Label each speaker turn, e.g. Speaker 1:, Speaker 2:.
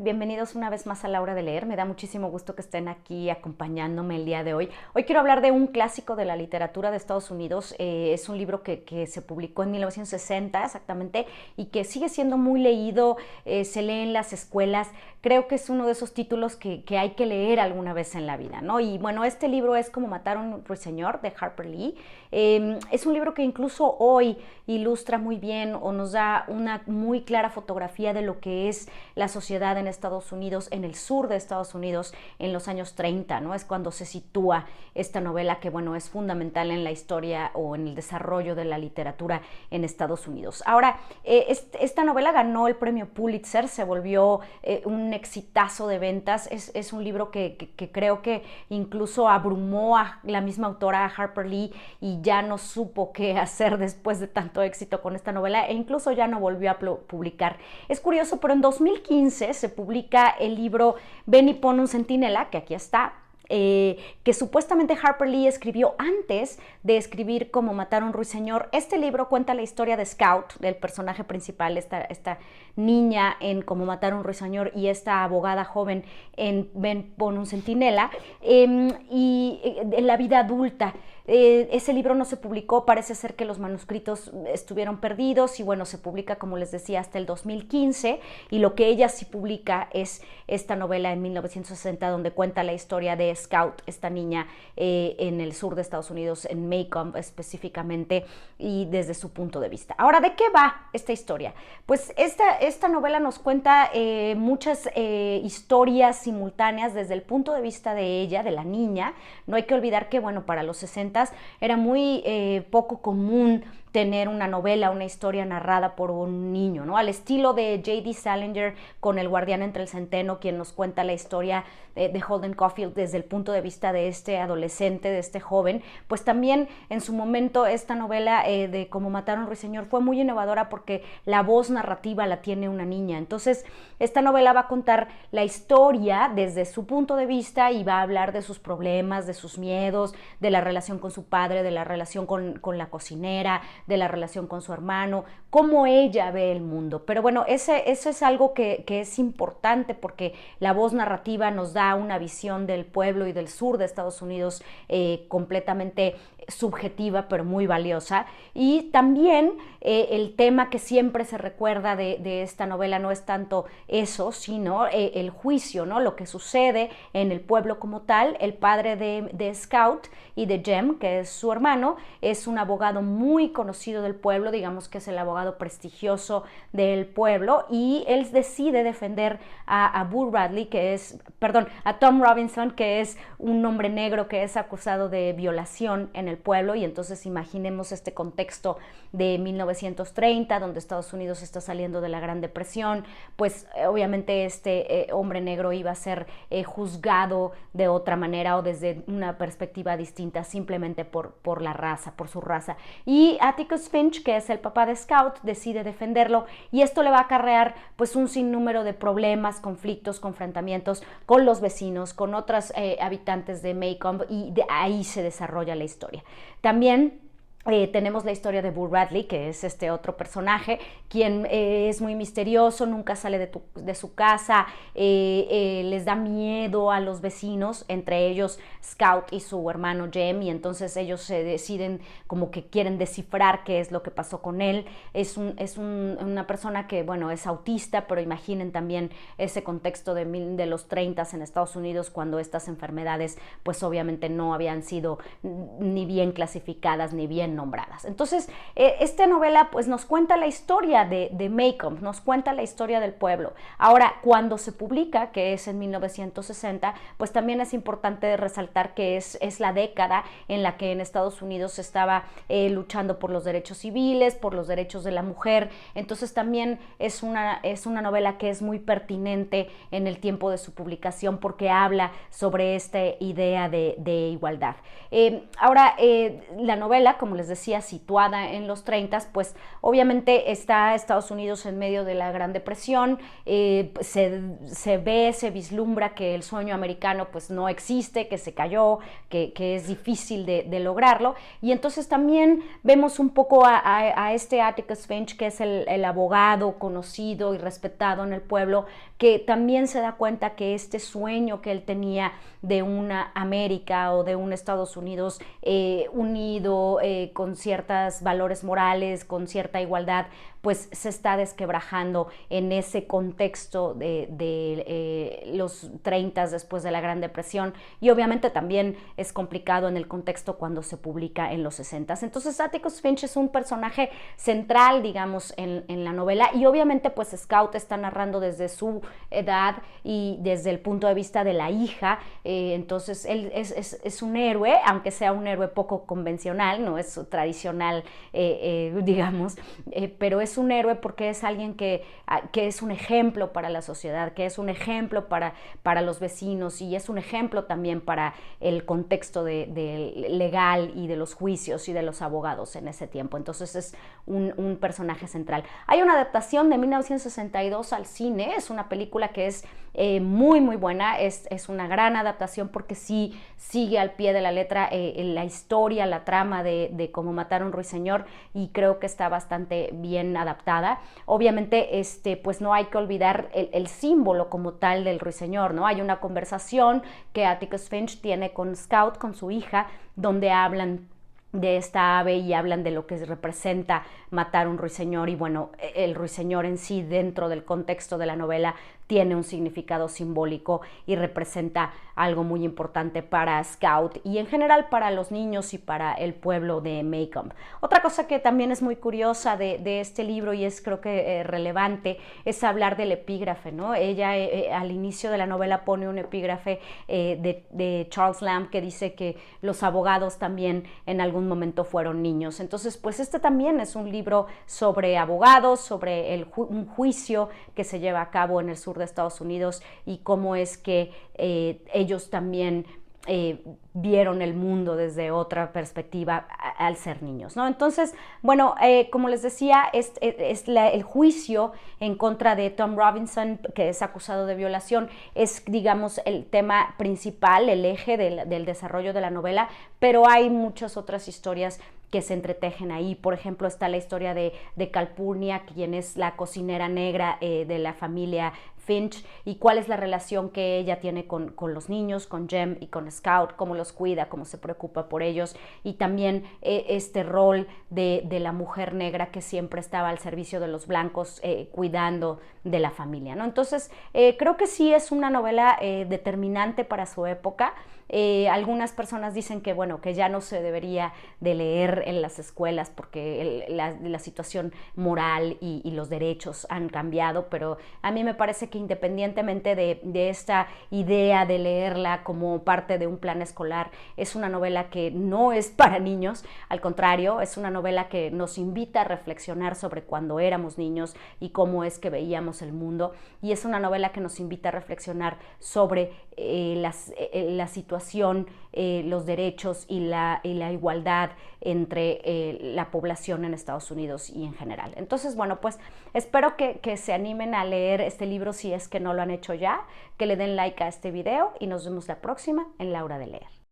Speaker 1: Bienvenidos una vez más a La Hora de Leer. Me da muchísimo gusto que estén aquí acompañándome el día de hoy. Hoy quiero hablar de un clásico de la literatura de Estados Unidos. Es un libro que se publicó en 1960 exactamente y que sigue siendo muy leído, se lee en las escuelas. Creo que es uno de esos títulos que hay que leer alguna vez en la vida, ¿no? Y bueno, este libro es Cómo matar a un ruiseñor, de Harper Lee. Es un libro que incluso hoy ilustra muy bien o nos da una muy clara fotografía de lo que es la sociedad en Estados Unidos, en el sur de Estados Unidos, en los años 30, ¿no? Es cuando se sitúa esta novela que, bueno, es fundamental en la historia o en el desarrollo de la literatura en Estados Unidos. Ahora, esta novela ganó el premio Pulitzer, se volvió un exitazo de ventas. Es un libro que creo que incluso abrumó a la misma autora, a Harper Lee, y ya no supo qué hacer después de tanto éxito con esta novela e incluso ya no volvió a publicar. Es curioso, pero en 2015 se publica el libro Ven y pon un centinela, que aquí está, que supuestamente Harper Lee escribió antes de escribir Cómo matar a un ruiseñor. Este libro cuenta la historia de Scout, del personaje principal, esta niña en Cómo matar a un ruiseñor, y esta abogada joven en Ven, pon un centinela, y en la vida adulta. Ese libro no se publicó, parece ser que los manuscritos estuvieron perdidos y bueno, se publica, como les decía, hasta el 2015, y lo que ella sí publica es esta novela en 1960 donde cuenta la historia de Scout, esta niña en el sur de Estados Unidos, en Macomb específicamente, y desde su punto de vista. Ahora, ¿de qué va esta historia? Pues esta novela nos cuenta muchas historias simultáneas desde el punto de vista de ella, de la niña. No hay que olvidar que, bueno, para los 60 era muy poco común tener una novela, una historia narrada por un niño, ¿no? Al estilo de J.D. Salinger con El guardián entre el centeno, quien nos cuenta la historia de Holden Caulfield desde el punto de vista de este adolescente, de este joven. Pues también en su momento esta novela de Cómo matar a un ruiseñor fue muy innovadora porque la voz narrativa la tiene una niña. Entonces esta novela va a contar la historia desde su punto de vista y va a hablar de sus problemas, de sus miedos, de la relación con su padre, de la relación con la cocinera, de la relación con su hermano, cómo ella ve el mundo. Pero bueno, eso es algo que es importante porque la voz narrativa nos da una visión del pueblo y del sur de Estados Unidos completamente subjetiva, pero muy valiosa. Y también el tema que siempre se recuerda de esta novela no es tanto eso, sino el juicio, ¿no? Lo que sucede en el pueblo como tal. El padre de Scout y de Jem, que es su hermano, es un abogado muy conocido del pueblo, digamos que es el abogado prestigioso del pueblo, y él decide defender a Boo Radley, a Tom Robinson, que es un hombre negro que es acusado de violación en el pueblo. Y entonces imaginemos este contexto de 1930, donde Estados Unidos está saliendo de la Gran Depresión. Pues obviamente este hombre negro iba a ser juzgado de otra manera o desde una perspectiva distinta, simplemente por la raza, por su raza. Y Atticus Finch, que es el papá de Scout, decide defenderlo, y esto le va a acarrear pues un sinnúmero de problemas, conflictos, confrontamientos con los vecinos, con otros habitantes de Macomb, y de ahí se desarrolla la historia. También tenemos la historia de Boo Radley, que es este otro personaje, quien es muy misterioso, nunca sale de su casa, les da miedo a los vecinos, entre ellos Scout y su hermano Jem, y entonces ellos se deciden como que quieren descifrar qué es lo que pasó con él. Una persona que, bueno, es autista, pero imaginen también ese contexto de los 30 en Estados Unidos, cuando estas enfermedades pues obviamente no habían sido ni bien clasificadas ni bien nombradas. Entonces, esta novela pues nos cuenta la historia de Macomb, nos cuenta la historia del pueblo. Ahora, cuando se publica, que es en 1960, pues también es importante resaltar que es la década en la que en Estados Unidos se estaba luchando por los derechos civiles, por los derechos de la mujer. Entonces también es una novela que es muy pertinente en el tiempo de su publicación porque habla sobre esta idea de igualdad. Ahora, la novela, como les les decía, situada en los 30, pues obviamente está Estados Unidos en medio de la Gran Depresión, se vislumbra que el sueño americano pues no existe, que se cayó, que es difícil de lograrlo, y entonces también vemos un poco a este Atticus Finch, que es el abogado conocido y respetado en el pueblo, que también se da cuenta que este sueño que él tenía de una América o de un Estados Unidos unido, con ciertos valores morales, con cierta igualdad, pues se está desquebrajando en ese contexto de los 30 después de la Gran Depresión, y obviamente también es complicado en el contexto cuando se publica en los 60. Entonces Atticus Finch es un personaje central, digamos, en la novela, y obviamente pues Scout está narrando desde su edad y desde el punto de vista de la hija, entonces él es un héroe, aunque sea un héroe poco convencional, no es tradicional, digamos, pero es un héroe porque es alguien que es un ejemplo para la sociedad, que es un ejemplo para los vecinos, y es un ejemplo también para el contexto de legal y de los juicios y de los abogados en ese tiempo. Entonces es un personaje central. Hay una adaptación de 1962 al cine, es una película que es muy muy buena, es una gran adaptación porque sí sigue al pie de la letra la historia, la trama de cómo matar a un ruiseñor, y creo que está bastante bien adaptada. Obviamente pues no hay que olvidar el símbolo como tal del ruiseñor, ¿no? Hay una conversación que Atticus Finch tiene con Scout, con su hija, donde hablan de esta ave y hablan de lo que representa matar un ruiseñor, y bueno, el ruiseñor en sí dentro del contexto de la novela tiene un significado simbólico y representa algo muy importante para Scout y en general para los niños y para el pueblo de Maycomb. Otra cosa que también es muy curiosa de este libro, y es creo que relevante, es hablar del epígrafe, ¿no? Ella al inicio de la novela pone un epígrafe de Charles Lamb que dice que los abogados también en algún momento fueron niños. Entonces pues este también es un libro sobre abogados, sobre un juicio que se lleva a cabo en el sur de Estados Unidos, y cómo es que ellos también vieron el mundo desde otra perspectiva al ser niños, ¿no? Entonces, bueno, como les decía, el juicio en contra de Tom Robinson, que es acusado de violación, es, digamos, el tema principal, el eje del desarrollo de la novela, pero hay muchas otras historias que se entretejen ahí. Por ejemplo, está la historia de Calpurnia, quien es la cocinera negra de la familia Finch, y cuál es la relación que ella tiene con los niños, con Jem y con Scout, cómo los cuida, cómo se preocupa por ellos, y también este rol de la mujer negra que siempre estaba al servicio de los blancos, cuidando de la familia, ¿no? Entonces, creo que sí es una novela determinante para su época. Algunas personas dicen que, bueno, que ya no se debería de leer en las escuelas porque la situación moral y los derechos han cambiado, pero a mí me parece que independientemente de esta idea de leerla como parte de un plan escolar, es una novela que no es para niños, al contrario, es una novela que nos invita a reflexionar sobre cuando éramos niños y cómo es que veíamos el mundo, y es una novela que nos invita a reflexionar sobre la situación, los derechos y la igualdad entre la población en Estados Unidos y en general. Entonces, bueno, pues espero que se animen a leer este libro si es que no lo han hecho ya, que le den like a este video, y nos vemos la próxima en La Hora de Leer.